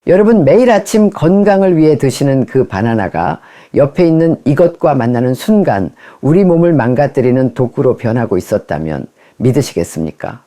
여러분, 매일 아침 건강을 위해 드시는 그 바나나가 옆에 있는 이것과 만나는 순간 우리 몸을 망가뜨리는 독구로 변하고 있었다면 믿으시겠습니까?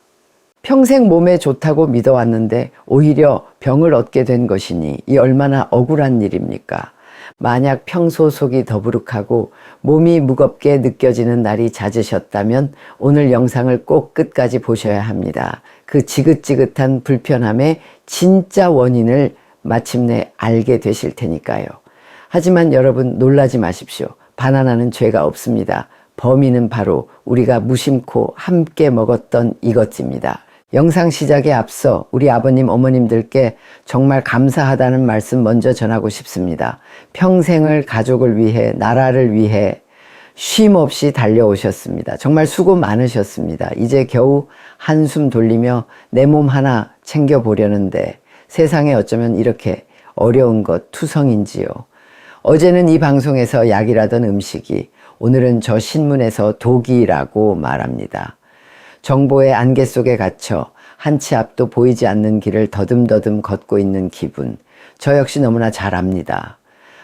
평생 몸에 좋다고 믿어왔는데 오히려 병을 얻게 된 것이니 이 얼마나 억울한 일입니까? 만약 평소 속이 더부룩하고 몸이 무겁게 느껴지는 날이 잦으셨다면 오늘 영상을 꼭 끝까지 보셔야 합니다. 그 지긋지긋한 불편함의 진짜 원인을 마침내 알게 되실 테니까요. 하지만 여러분, 놀라지 마십시오. 바나나는 죄가 없습니다. 범인은 바로 우리가 무심코 함께 먹었던 이것입니다. 영상 시작에 앞서 우리 아버님 어머님들께 정말 감사하다는 말씀 먼저 전하고 싶습니다. 평생을 가족을 위해, 나라를 위해 쉼없이 달려오셨습니다. 정말 수고 많으셨습니다. 이제 겨우 한숨 돌리며 내 몸 하나 챙겨보려는데 세상에 어쩌면 이렇게 어려운 것 투성인지요. 어제는 이 방송에서 약이라던 음식이 오늘은 저 신문에서 독이라고 말합니다. 정보의 안개 속에 갇혀 한 치 앞도 보이지 않는 길을 더듬더듬 걷고 있는 기분. 저 역시 너무나 잘 압니다.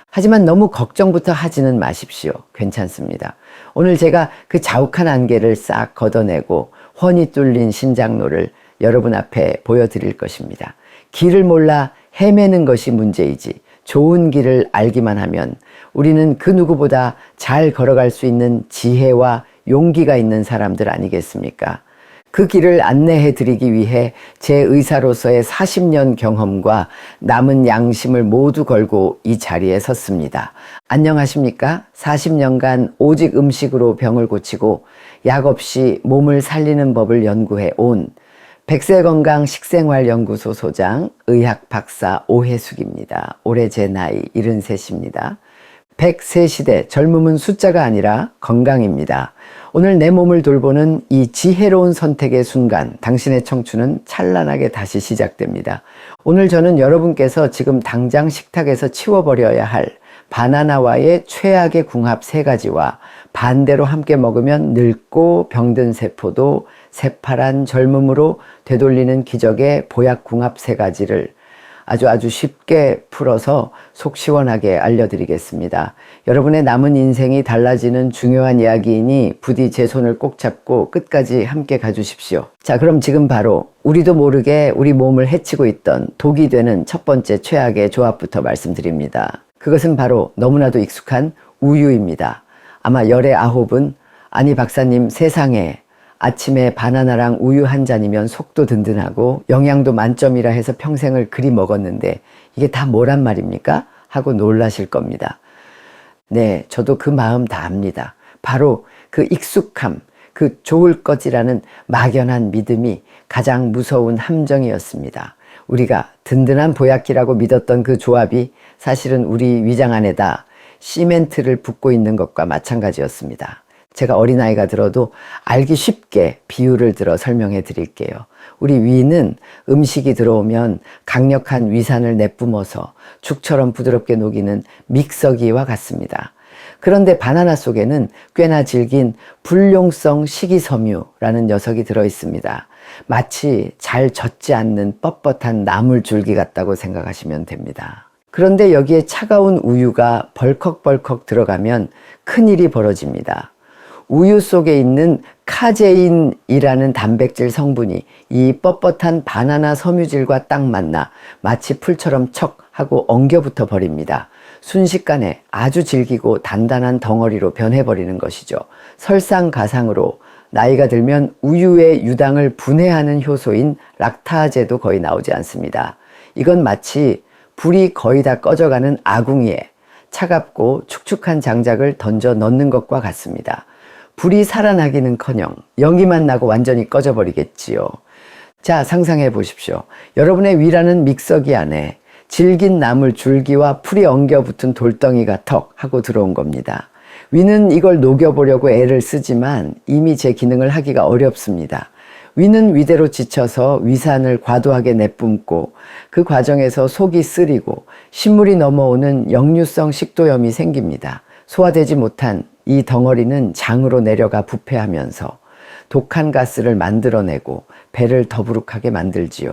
하지만 너무 걱정부터 하지는 마십시오. 괜찮습니다. 오늘 제가 그 자욱한 안개를 싹 걷어내고 훤히 뚫린 신장로를 여러분 앞에 보여드릴 것입니다. 길을 몰라 헤매는 것이 문제이지 좋은 길을 알기만 하면 우리는 그 누구보다 잘 걸어갈 수 있는 지혜와 용기가 있는 사람들 아니겠습니까? 그 길을 안내해 드리기 위해 제 의사로서의 40년 경험과 남은 양심을 모두 걸고 이 자리에 섰습니다. 안녕하십니까? 40년간 오직 음식으로 병을 고치고 약 없이 몸을 살리는 법을 연구해 온 백세건강 식생활연구소 소장 의학 박사 오혜숙입니다. 올해 제 나이 73입니다. 100세 시대, 젊음은 숫자가 아니라 건강입니다. 오늘 내 몸을 돌보는 이 지혜로운 선택의 순간, 당신의 청춘은 찬란하게 다시 시작됩니다. 오늘 저는 여러분께서 지금 당장 식탁에서 치워버려야 할 바나나와의 최악의 궁합 3가지와 반대로 함께 먹으면 늙고 병든 세포도 새파란 젊음으로 되돌리는 기적의 보약 궁합 3가지를 아주 쉽게 풀어서 속 시원하게 알려드리겠습니다. 여러분의 남은 인생이 달라지는 중요한 이야기이니 부디 제 손을 꼭 잡고 끝까지 함께 가주십시오. 자, 그럼 지금 바로 우리도 모르게 우리 몸을 해치고 있던 독이 되는 첫 번째 최악의 조합부터 말씀드립니다. 그것은 바로 너무나도 익숙한 우유입니다. 아마 열의 9은 아니 박사님, 세상에 아침에 바나나랑 우유 한 잔이면 속도 든든하고 영양도 만점이라 해서 평생을 그리 먹었는데 이게 다 뭐란 말입니까? 하고 놀라실 겁니다. 네, 저도 그 마음 다 압니다. 바로 그 익숙함, 그 좋을 것이라는 막연한 믿음이 가장 무서운 함정이었습니다. 우리가 든든한 보약기라고 믿었던 그 조합이 사실은 우리 위장 안에다 시멘트를 붓고 있는 것과 마찬가지였습니다. 제가 어린아이가 들어도 알기 쉽게 비유를 들어 설명해 드릴게요. 우리 위는 음식이 들어오면 강력한 위산을 내뿜어서 죽처럼 부드럽게 녹이는 믹서기와 같습니다. 그런데 바나나 속에는 꽤나 질긴 불용성 식이섬유라는 녀석이 들어 있습니다. 마치 잘 젖지 않는 뻣뻣한 나물줄기 같다고 생각하시면 됩니다. 그런데 여기에 차가운 우유가 벌컥벌컥 들어가면 큰일이 벌어집니다. 우유 속에 있는 카제인이라는 단백질 성분이 이 뻣뻣한 바나나 섬유질과 딱 만나 마치 풀처럼 척 하고 엉겨붙어 버립니다. 순식간에 아주 질기고 단단한 덩어리로 변해버리는 것이죠. 설상가상으로 나이가 들면 우유의 유당을 분해하는 효소인 락타제도 거의 나오지 않습니다. 이건 마치 불이 거의 다 꺼져가는 아궁이에 차갑고 축축한 장작을 던져 넣는 것과 같습니다. 불이 살아나기는커녕 연기만 나고 완전히 꺼져버리겠지요. 자, 상상해 보십시오. 여러분의 위라는 믹서기 안에 질긴 나물 줄기와 풀이 엉겨붙은 돌덩이가 턱 하고 들어온 겁니다. 위는 이걸 녹여보려고 애를 쓰지만 이미 제 기능을 하기가 어렵습니다. 위는 위대로 지쳐서 위산을 과도하게 내뿜고 그 과정에서 속이 쓰리고 신물이 넘어오는 역류성 식도염이 생깁니다. 소화되지 못한 이 덩어리는 장으로 내려가 부패하면서 독한 가스를 만들어내고 배를 더부룩하게 만들지요.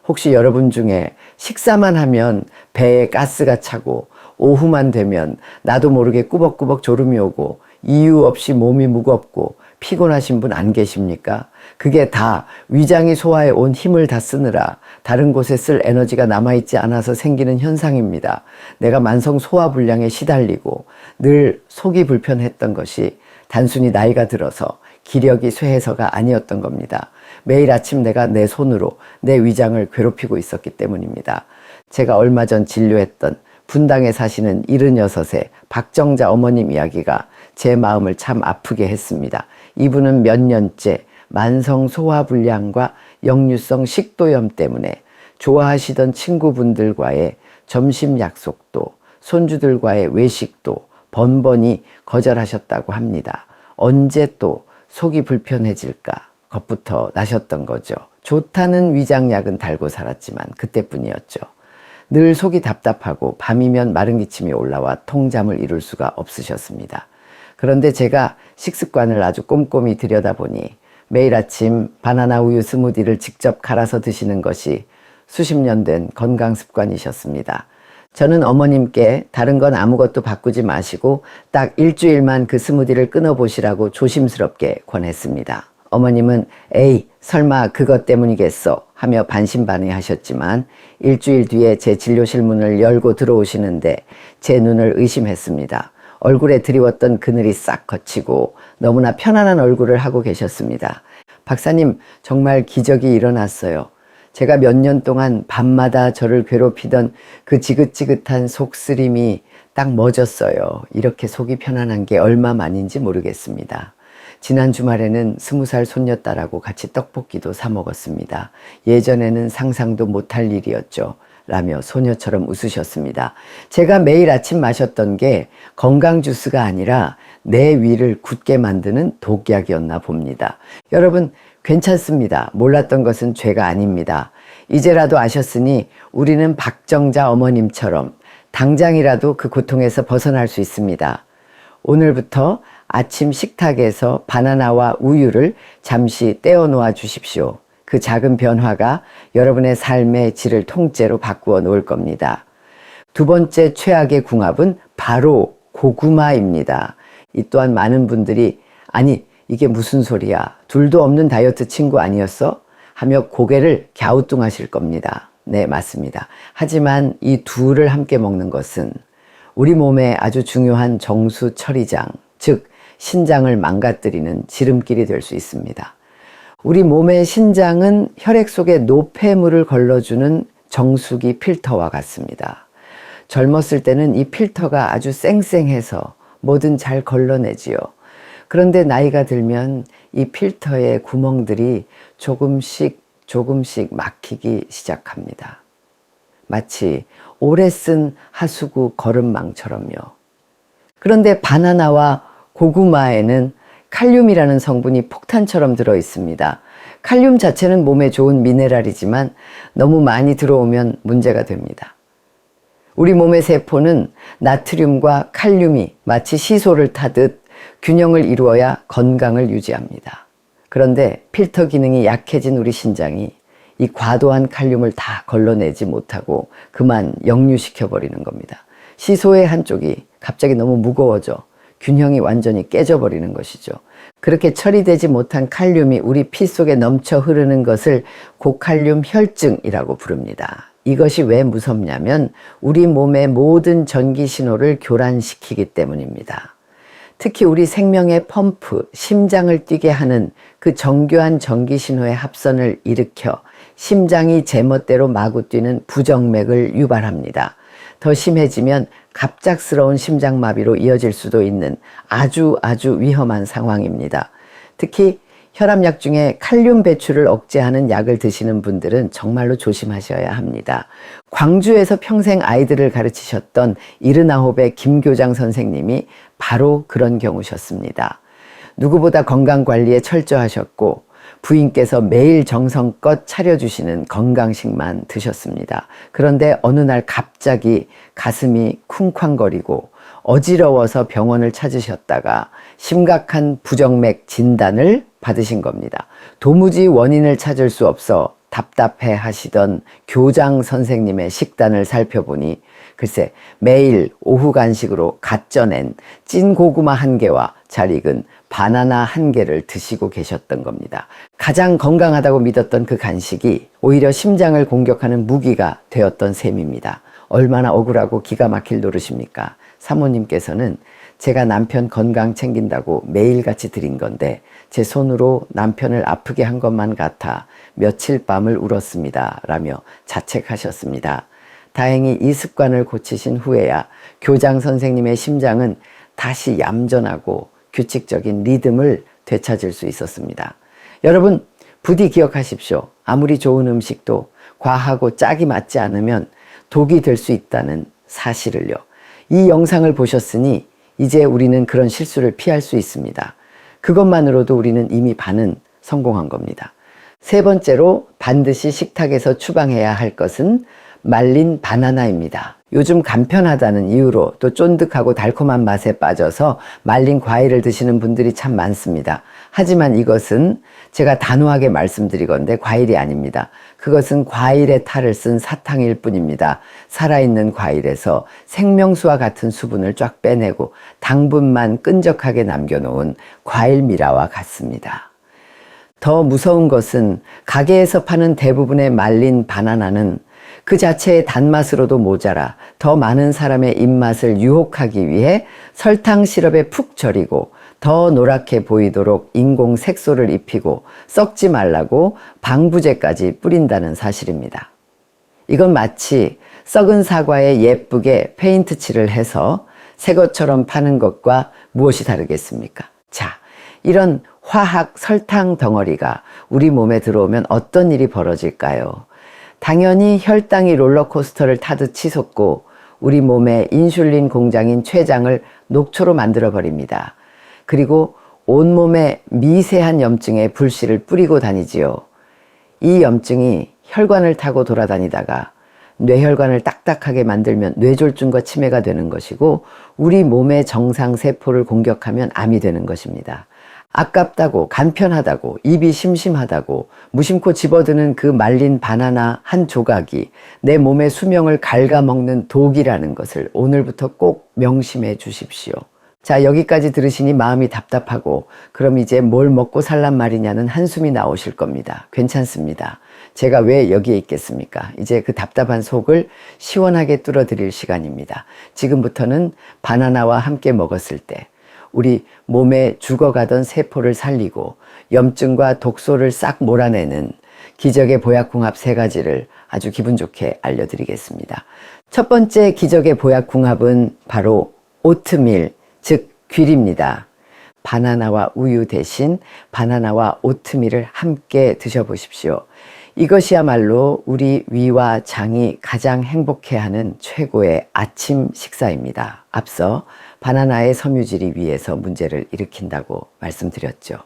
혹시 여러분 중에 식사만 하면 배에 가스가 차고 오후만 되면 나도 모르게 꾸벅꾸벅 졸음이 오고 이유 없이 몸이 무겁고 피곤하신 분 안 계십니까? 그게 다 위장이 소화해 온 힘을 다 쓰느라 다른 곳에 쓸 에너지가 남아있지 않아서 생기는 현상입니다. 내가 만성 소화불량에 시달리고 늘 속이 불편했던 것이 단순히 나이가 들어서 기력이 쇠해서가 아니었던 겁니다. 매일 아침 내가 내 손으로 내 위장을 괴롭히고 있었기 때문입니다. 제가 얼마 전 진료했던 분당에 사시는 76세 박정자 어머님 이야기가 제 마음을 참 아프게 했습니다. 이분은 몇 년째 만성 소화불량과 역류성 식도염 때문에 좋아하시던 친구분들과의 점심 약속도 손주들과의 외식도 번번이 거절하셨다고 합니다. 언제 또 속이 불편해질까 겁부터 나셨던 거죠. 좋다는 위장약은 달고 살았지만 그때뿐이었죠. 늘 속이 답답하고 밤이면 마른 기침이 올라와 통잠을 이룰 수가 없으셨습니다. 그런데 제가 식습관을 아주 꼼꼼히 들여다보니 매일 아침 바나나 우유 스무디를 직접 갈아서 드시는 것이 수십 년 된 건강 습관이셨습니다. 저는 어머님께 다른 건 아무것도 바꾸지 마시고 딱 일주일만 그 스무디를 끊어보시라고 조심스럽게 권했습니다. 어머님은 에이 설마 그것 때문이겠어 하며 반신반의하셨지만 일주일 뒤에 제 진료실 문을 열고 들어오시는데 제 눈을 의심했습니다. 얼굴에 드리웠던 그늘이 싹 걷히고 너무나 편안한 얼굴을 하고 계셨습니다. 박사님, 정말 기적이 일어났어요. 제가 몇 년 동안 밤마다 저를 괴롭히던 그 지긋지긋한 속쓰림이 딱 멎었어요. 이렇게 속이 편안한 게 얼마만인지 모르겠습니다. 지난 주말에는 20살 손녀딸하고 같이 떡볶이도 사 먹었습니다. 예전에는 상상도 못할 일이었죠. 라며 소녀처럼 웃으셨습니다. 제가 매일 아침 마셨던 게 건강 주스가 아니라 내 위를 굳게 만드는 독약이었나 봅니다. 여러분 괜찮습니다. 몰랐던 것은 죄가 아닙니다. 이제라도 아셨으니 우리는 박정자 어머님처럼 당장이라도 그 고통에서 벗어날 수 있습니다. 오늘부터 아침 식탁에서 바나나와 우유를 잠시 떼어 놓아 주십시오. 그 작은 변화가 여러분의 삶의 질을 통째로 바꾸어 놓을 겁니다. 두 번째 최악의 궁합은 바로 고구마입니다. 이 또한 많은 분들이 아니 이게 무슨 소리야? 둘도 없는 다이어트 친구 아니었어? 하며 고개를 갸우뚱하실 겁니다. 네, 맞습니다. 하지만 이 둘을 함께 먹는 것은 우리 몸에 아주 중요한 정수 처리장, 즉 신장을 망가뜨리는 지름길이 될 수 있습니다. 우리 몸의 신장은 혈액 속에 노폐물을 걸러주는 정수기 필터와 같습니다. 젊었을 때는 이 필터가 아주 쌩쌩해서 뭐든 잘 걸러내지요. 그런데 나이가 들면 이 필터의 구멍들이 조금씩 막히기 시작합니다. 마치 오래 쓴 하수구 거름망처럼요. 그런데 바나나와 고구마에는 칼륨이라는 성분이 폭탄처럼 들어 있습니다. 칼륨 자체는 몸에 좋은 미네랄이지만 너무 많이 들어오면 문제가 됩니다. 우리 몸의 세포는 나트륨과 칼륨이 마치 시소를 타듯 균형을 이루어야 건강을 유지합니다. 그런데 필터 기능이 약해진 우리 신장이 이 과도한 칼륨을 다 걸러내지 못하고 그만 역류시켜 버리는 겁니다. 시소의 한쪽이 갑자기 너무 무거워져 균형이 완전히 깨져버리는 것이죠. 그렇게 처리되지 못한 칼륨이 우리 피 속에 넘쳐 흐르는 것을 고칼륨 혈증이라고 부릅니다. 이것이 왜 무섭냐면 우리 몸의 모든 전기 신호를 교란시키기 때문입니다. 특히 우리 생명의 펌프, 심장을 뛰게 하는 그 정교한 전기 신호의 합선을 일으켜 심장이 제멋대로 마구 뛰는 부정맥을 유발합니다. 더 심해지면 갑작스러운 심장마비로 이어질 수도 있는 아주 위험한 상황입니다. 특히 혈압약 중에 칼륨 배출을 억제하는 약을 드시는 분들은 정말로 조심하셔야 합니다. 광주에서 평생 아이들을 가르치셨던 79의 김교장 선생님이 바로 그런 경우셨습니다. 누구보다 건강관리에 철저하셨고 부인께서 매일 정성껏 차려주시는 건강식만 드셨습니다. 그런데 어느 날 갑자기 가슴이 쿵쾅거리고 어지러워서 병원을 찾으셨다가 심각한 부정맥 진단을 받으신 겁니다. 도무지 원인을 찾을 수 없어 답답해 하시던 교장 선생님의 식단을 살펴보니 글쎄 매일 오후 간식으로 갓 쪄낸 찐 고구마 1개와 잘 익은 바나나 1개를 드시고 계셨던 겁니다. 가장 건강하다고 믿었던 그 간식이 오히려 심장을 공격하는 무기가 되었던 셈입니다. 얼마나 억울하고 기가 막힐 노릇입니까? 사모님께서는 제가 남편 건강 챙긴다고 매일같이 드린 건데 제 손으로 남편을 아프게 한 것만 같아 며칠 밤을 울었습니다. 라며 자책하셨습니다. 다행히 이 습관을 고치신 후에야 교장 선생님의 심장은 다시 얌전하고 규칙적인 리듬을 되찾을 수 있었습니다. 여러분, 부디 기억하십시오. 아무리 좋은 음식도 과하고 짝이 맞지 않으면 독이 될 수 있다는 사실을요. 이 영상을 보셨으니 이제 우리는 그런 실수를 피할 수 있습니다. 그것만으로도 우리는 이미 반은 성공한 겁니다. 세 번째로 반드시 식탁에서 추방해야 할 것은 말린 바나나입니다. 요즘 간편하다는 이유로 또 쫀득하고 달콤한 맛에 빠져서 말린 과일을 드시는 분들이 참 많습니다. 하지만 이것은 제가 단호하게 말씀드리건대 과일이 아닙니다. 그것은 과일의 탈을 쓴 사탕일 뿐입니다. 살아있는 과일에서 생명수와 같은 수분을 쫙 빼내고 당분만 끈적하게 남겨놓은 과일 미라와 같습니다. 더 무서운 것은 가게에서 파는 대부분의 말린 바나나는 그 자체의 단맛으로도 모자라 더 많은 사람의 입맛을 유혹하기 위해 설탕 시럽에 푹 절이고 더 노랗게 보이도록 인공 색소를 입히고 썩지 말라고 방부제까지 뿌린다는 사실입니다. 이건 마치 썩은 사과에 예쁘게 페인트 칠을 해서 새 것처럼 파는 것과 무엇이 다르겠습니까? 자, 이런 화학 설탕 덩어리가 우리 몸에 들어오면 어떤 일이 벌어질까요? 당연히 혈당이 롤러코스터를 타듯 치솟고 우리 몸의 인슐린 공장인 췌장을 녹초로 만들어버립니다. 그리고 온몸에 미세한 염증에 불씨를 뿌리고 다니지요. 이 염증이 혈관을 타고 돌아다니다가 뇌혈관을 딱딱하게 만들면 뇌졸중과 치매가 되는 것이고 우리 몸의 정상 세포를 공격하면 암이 되는 것입니다. 아깝다고 간편하다고 입이 심심하다고 무심코 집어드는 그 말린 바나나 한 조각이 내 몸의 수명을 갉아먹는 독이라는 것을 오늘부터 꼭 명심해 주십시오. 자, 여기까지 들으시니 마음이 답답하고 그럼 이제 뭘 먹고 살란 말이냐는 한숨이 나오실 겁니다. 괜찮습니다. 제가 왜 여기에 있겠습니까? 이제 그 답답한 속을 시원하게 뚫어드릴 시간입니다. 지금부터는 바나나와 함께 먹었을 때 우리 몸에 죽어가던 세포를 살리고 염증과 독소를 싹 몰아내는 기적의 보약궁합 3가지를 아주 기분 좋게 알려드리겠습니다. 첫 번째 기적의 보약궁합은 바로 오트밀, 즉 귤입니다. 바나나와 우유 대신 바나나와 오트밀을 함께 드셔보십시오. 이것이야말로 우리 위와 장이 가장 행복해하는 최고의 아침 식사입니다. 앞서 바나나의 섬유질이 위에서 문제를 일으킨다고 말씀드렸죠.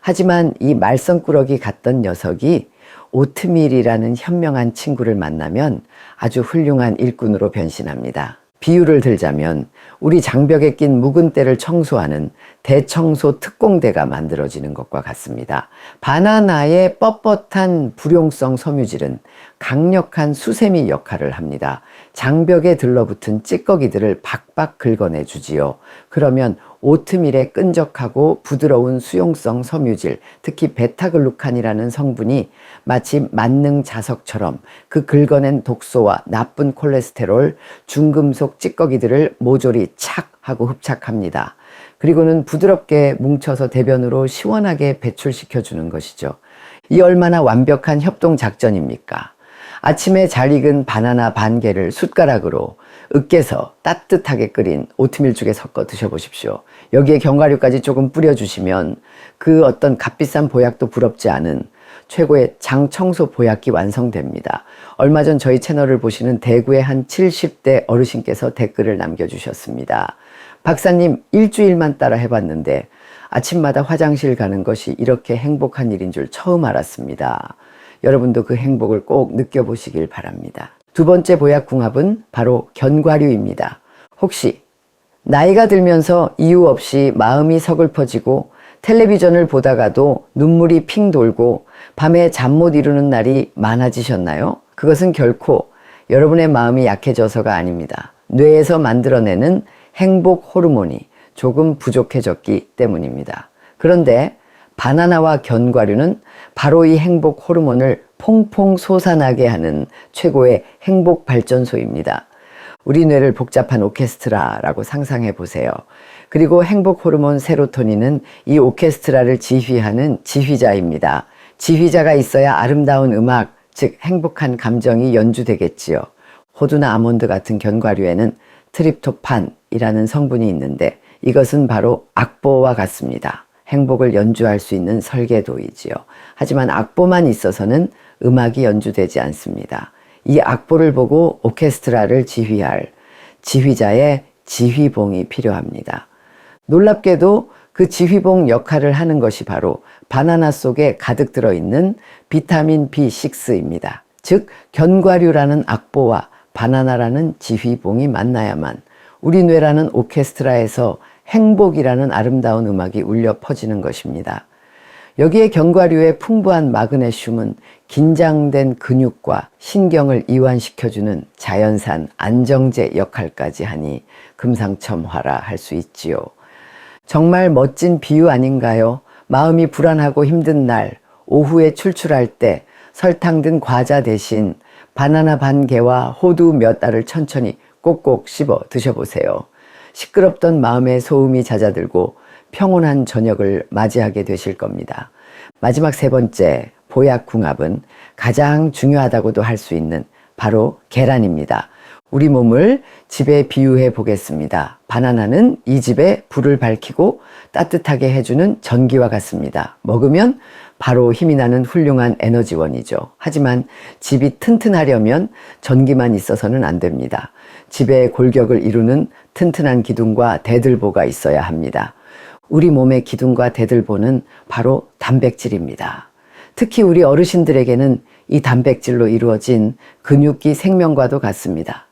하지만 이 말썽꾸러기 같던 녀석이 오트밀이라는 현명한 친구를 만나면 아주 훌륭한 일꾼으로 변신합니다. 비유를 들자면 우리 장벽에 낀 묵은 때를 청소하는 대청소 특공대가 만들어지는 것과 같습니다. 바나나의 뻣뻣한 불용성 섬유질은 강력한 수세미 역할을 합니다. 장벽에 들러붙은 찌꺼기들을 박박 긁어내 주지요. 그러면 오트밀의 끈적하고 부드러운 수용성 섬유질, 특히 베타글루칸이라는 성분이 마치 만능 자석처럼 그 긁어낸 독소와 나쁜 콜레스테롤, 중금속 찌꺼기들을 모조리 착 하고 흡착합니다. 그리고는 부드럽게 뭉쳐서 대변으로 시원하게 배출시켜 주는 것이죠. 이 얼마나 완벽한 협동 작전입니까? 아침에 잘 익은 바나나 반 개를 숟가락으로 으깨서 따뜻하게 끓인 오트밀죽에 섞어 드셔보십시오. 여기에 견과류까지 조금 뿌려주시면 그 어떤 값비싼 보약도 부럽지 않은 최고의 장 청소 보약기 완성됩니다. 얼마 전 저희 채널을 보시는 대구의 한 70대 어르신께서 댓글을 남겨주셨습니다. 박사님, 일주일만 따라 해봤는데 아침마다 화장실 가는 것이 이렇게 행복한 일인 줄 처음 알았습니다. 여러분도 그 행복을 꼭 느껴보시길 바랍니다. 두 번째 보약궁합은 바로 견과류입니다. 혹시 나이가 들면서 이유 없이 마음이 서글퍼지고 텔레비전을 보다가도 눈물이 핑 돌고 밤에 잠 못 이루는 날이 많아지셨나요? 그것은 결코 여러분의 마음이 약해져서가 아닙니다. 뇌에서 만들어내는 행복 호르몬이 조금 부족해졌기 때문입니다. 그런데 바나나와 견과류는 바로 이 행복 호르몬을 퐁퐁 솟아나게 하는 최고의 행복 발전소입니다. 우리 뇌를 복잡한 오케스트라라고 상상해 보세요. 그리고 행복 호르몬 세로토닌은 이 오케스트라를 지휘하는 지휘자입니다. 지휘자가 있어야 아름다운 음악, 즉 행복한 감정이 연주되겠지요. 호두나 아몬드 같은 견과류에는 트립토판이라는 성분이 있는데 이것은 바로 악보와 같습니다. 행복을 연주할 수 있는 설계도이지요. 하지만 악보만 있어서는 음악이 연주되지 않습니다. 이 악보를 보고 오케스트라를 지휘할 지휘자의 지휘봉이 필요합니다. 놀랍게도 그 지휘봉 역할을 하는 것이 바로 바나나 속에 가득 들어있는 비타민 B6입니다. 즉 견과류라는 악보와 바나나라는 지휘봉이 만나야만 우리 뇌라는 오케스트라에서 행복이라는 아름다운 음악이 울려 퍼지는 것입니다. 여기에 견과류의 풍부한 마그네슘은 긴장된 근육과 신경을 이완시켜주는 자연산 안정제 역할까지 하니 금상첨화라 할 수 있지요. 정말 멋진 비유 아닌가요? 마음이 불안하고 힘든 날, 오후에 출출할 때 설탕 든 과자 대신 바나나 반 개와 호두 몇 알을 천천히 꼭꼭 씹어 드셔보세요. 시끄럽던 마음의 소음이 잦아들고 평온한 저녁을 맞이하게 되실 겁니다. 마지막 세 번째 보약궁합은 가장 중요하다고도 할 수 있는 바로 계란입니다. 우리 몸을 집에 비유해 보겠습니다. 바나나는 이 집에 불을 밝히고 따뜻하게 해주는 전기와 같습니다. 먹으면 바로 힘이 나는 훌륭한 에너지원이죠. 하지만 집이 튼튼하려면 전기만 있어서는 안 됩니다. 집의 골격을 이루는 튼튼한 기둥과 대들보가 있어야 합니다. 우리 몸의 기둥과 대들보는 바로 단백질입니다. 특히 우리 어르신들에게는 이 단백질로 이루어진 근육기 생명과도 같습니다.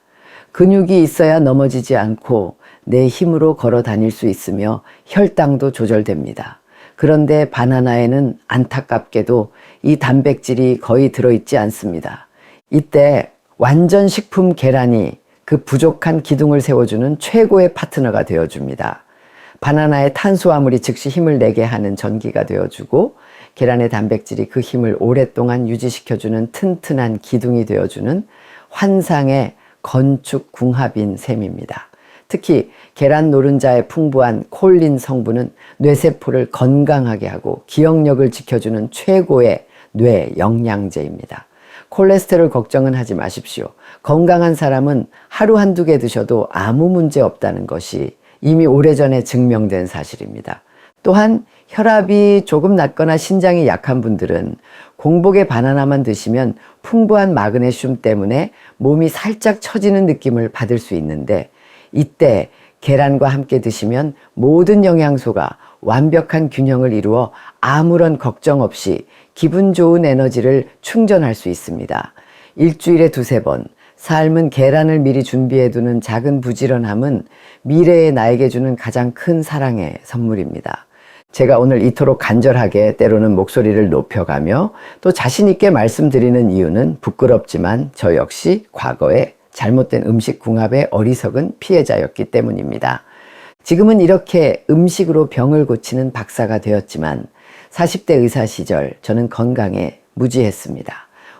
근육이 있어야 넘어지지 않고 내 힘으로 걸어 다닐 수 있으며 혈당도 조절됩니다. 그런데 바나나에는 안타깝게도 이 단백질이 거의 들어있지 않습니다. 이때 완전 식품 계란이 그 부족한 기둥을 세워주는 최고의 파트너가 되어줍니다. 바나나의 탄수화물이 즉시 힘을 내게 하는 전기가 되어주고 계란의 단백질이 그 힘을 오랫동안 유지시켜주는 튼튼한 기둥이 되어주는 환상의 건축 궁합인 셈입니다. 특히 계란 노른자의 풍부한 콜린 성분은 뇌세포를 건강하게 하고 기억력을 지켜주는 최고의 뇌 영양제입니다. 콜레스테롤 걱정은 하지 마십시오. 건강한 사람은 하루 한두 개 드셔도 아무 문제 없다는 것이 이미 오래전에 증명된 사실입니다. 또한 혈압이 조금 낮거나 신장이 약한 분들은 공복에 바나나만 드시면 풍부한 마그네슘 때문에 몸이 살짝 처지는 느낌을 받을 수 있는데 이때 계란과 함께 드시면 모든 영양소가 완벽한 균형을 이루어 아무런 걱정 없이 기분 좋은 에너지를 충전할 수 있습니다. 일주일에 두세 번 삶은 계란을 미리 준비해두는 작은 부지런함은 미래의 나에게 주는 가장 큰 사랑의 선물입니다. 제가 오늘 이토록 간절하게 때로는 목소리를 높여가며 또 자신 있게 말씀드리는 이유는 부끄럽지만 저 역시 과거에 잘못된 음식 궁합의 어리석은 피해자였기 때문입니다. 지금은 이렇게 음식으로 병을 고치는 박사가 되었지만 40대 의사 시절 저는 건강에 무지했습니다.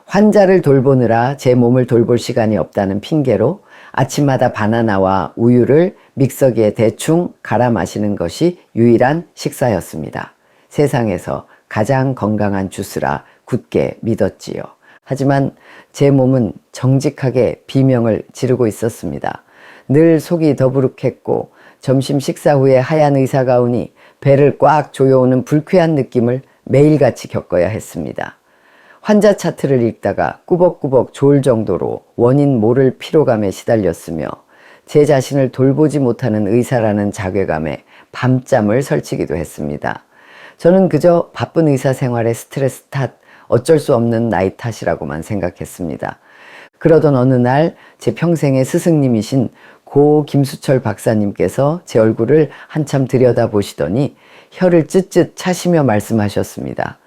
환자를 돌보느라 제 몸을 돌볼 시간이 없다는 핑계로 아침마다 바나나와 우유를 믹서기에 대충 갈아 마시는 것이 유일한 식사였습니다. 세상에서 가장 건강한 주스라 굳게 믿었지요. 하지만 제 몸은 정직하게 비명을 지르고 있었습니다. 늘 속이 더부룩했고 점심 식사 후에 하얀 의사가운이 배를 꽉 조여오는 불쾌한 느낌을 매일같이 겪어야 했습니다. 환자 차트를 읽다가 꾸벅꾸벅 졸 정도로 원인 모를 피로감에 시달렸으며 제 자신을 돌보지 못하는 의사라는 자괴감에 밤잠을 설치기도 했습니다. 저는 그저 바쁜 의사 생활의 스트레스 탓, 어쩔 수 없는 나이 탓이라고만 생각했습니다. 그러던 어느 날 제 평생의 스승님이신 고 김수철 박사님께서 제 얼굴을 한참 들여다보시더니 혀를 쯧쯧 차시며 말씀하셨습니다.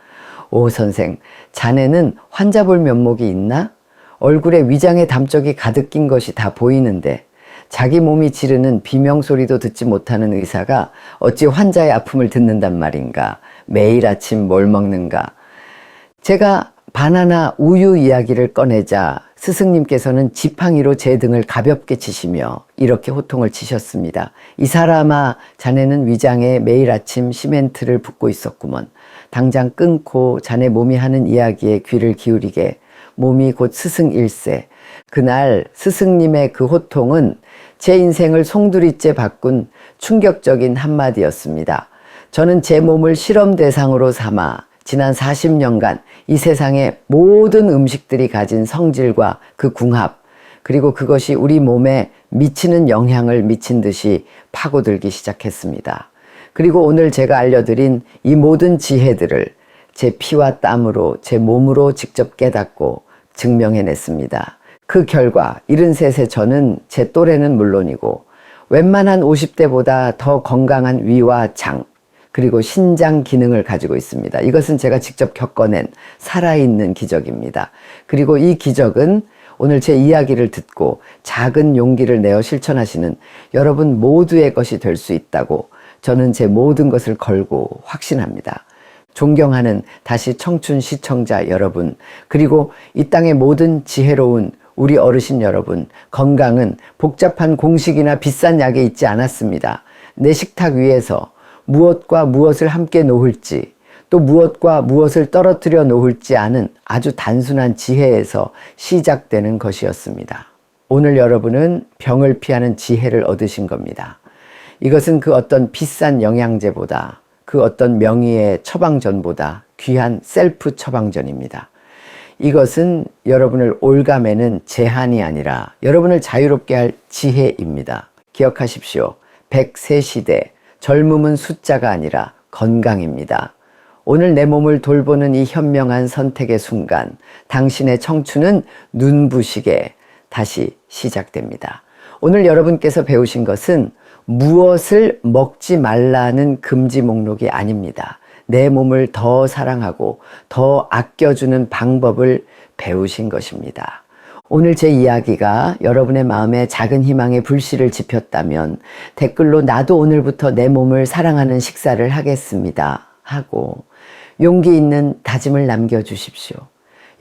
오 선생, 자네는 환자 볼 면목이 있나? 얼굴에 위장의 담적이 가득 낀 것이 다 보이는데 자기 몸이 지르는 비명소리도 듣지 못하는 의사가 어찌 환자의 아픔을 듣는단 말인가? 매일 아침 뭘 먹는가? 제가 바나나 우유 이야기를 꺼내자 스승님께서는 지팡이로 제 등을 가볍게 치시며 이렇게 호통을 치셨습니다. 이 사람아, 자네는 위장에 매일 아침 시멘트를 붓고 있었구먼. 당장 끊고 자네 몸이 하는 이야기에 귀를 기울이게. 몸이 곧 스승일세. 그날 스승님의 그 호통은 제 인생을 송두리째 바꾼 충격적인 한마디였습니다. 저는 제 몸을 실험 대상으로 삼아 지난 40년간 이 세상의 모든 음식들이 가진 성질과 그 궁합, 그리고 그것이 우리 몸에 미치는 영향을 미친 듯이 파고들기 시작했습니다. 그리고 오늘 제가 알려드린 이 모든 지혜들을 제 피와 땀으로 제 몸으로 직접 깨닫고 증명해냈습니다. 그 결과 73세 저는 제 또래는 물론이고 웬만한 50대보다 더 건강한 위와 장, 그리고 신장 기능을 가지고 있습니다. 이것은 제가 직접 겪어낸 살아있는 기적입니다. 그리고 이 기적은 오늘 제 이야기를 듣고 작은 용기를 내어 실천하시는 여러분 모두의 것이 될 수 있다고 저는 제 모든 것을 걸고 확신합니다. 존경하는 다시 청춘 시청자 여러분, 그리고 이 땅의 모든 지혜로운 우리 어르신 여러분, 건강은 복잡한 공식이나 비싼 약에 있지 않았습니다. 내 식탁 위에서 무엇과 무엇을 함께 놓을지, 또 무엇과 무엇을 떨어뜨려 놓을지 아는 아주 단순한 지혜에서 시작되는 것이었습니다. 오늘 여러분은 병을 피하는 지혜를 얻으신 겁니다. 이것은 그 어떤 비싼 영양제보다, 그 어떤 명의의 처방전보다 귀한 셀프 처방전입니다. 이것은 여러분을 올가매는 제한이 아니라 여러분을 자유롭게 할 지혜입니다. 기억하십시오. 100세 시대, 젊음은 숫자가 아니라 건강입니다. 오늘 내 몸을 돌보는 이 현명한 선택의 순간, 당신의 청춘은 눈부시게 다시 시작됩니다. 오늘 여러분께서 배우신 것은 무엇을 먹지 말라는 금지 목록이 아닙니다. 내 몸을 더 사랑하고 더 아껴주는 방법을 배우신 것입니다. 오늘 제 이야기가 여러분의 마음에 작은 희망의 불씨를 지폈다면 댓글로 나도 오늘부터 내 몸을 사랑하는 식사를 하겠습니다 하고 용기 있는 다짐을 남겨주십시오.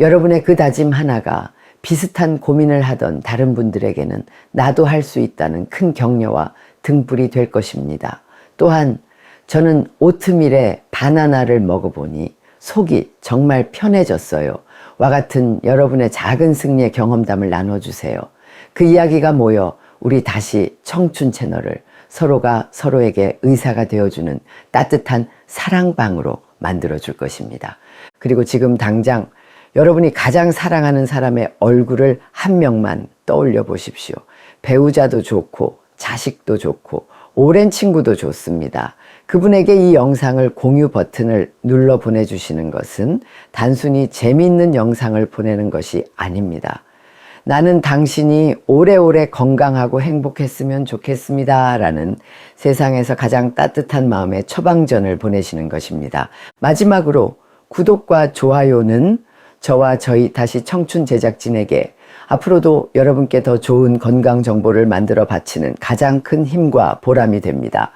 여러분의 그 다짐 하나가 비슷한 고민을 하던 다른 분들에게는 나도 할 수 있다는 큰 격려와 등불이 될 것입니다. 또한 저는 오트밀에 바나나를 먹어보니 속이 정말 편해졌어요. 와 같은 여러분의 작은 승리의 경험담을 나눠주세요. 그 이야기가 모여 우리 다시 청춘 채널을 서로가 서로에게 의사가 되어주는 따뜻한 사랑방으로 만들어줄 것입니다. 그리고 지금 당장 여러분이 가장 사랑하는 사람의 얼굴을 한 명만 떠올려 보십시오. 배우자도 좋고 자식도 좋고 오랜 친구도 좋습니다. 그분에게 이 영상을 공유 버튼을 눌러 보내주시는 것은 단순히 재미있는 영상을 보내는 것이 아닙니다. 나는 당신이 오래오래 건강하고 행복했으면 좋겠습니다 라는 세상에서 가장 따뜻한 마음의 처방전을 보내시는 것입니다. 마지막으로 구독과 좋아요는 저와 저희 다시 청춘 제작진에게 앞으로도 여러분께 더 좋은 건강 정보를 만들어 바치는 가장 큰 힘과 보람이 됩니다.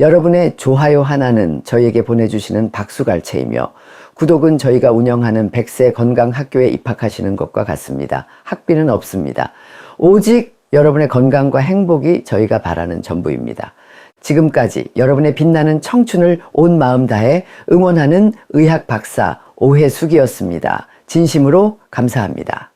여러분의 좋아요 하나는 저희에게 보내주시는 박수갈채이며 구독은 저희가 운영하는 100세 건강학교에 입학하시는 것과 같습니다. 학비는 없습니다. 오직 여러분의 건강과 행복이 저희가 바라는 전부입니다. 지금까지 여러분의 빛나는 청춘을 온 마음 다해 응원하는 의학 박사 오혜숙이었습니다. 진심으로 감사합니다.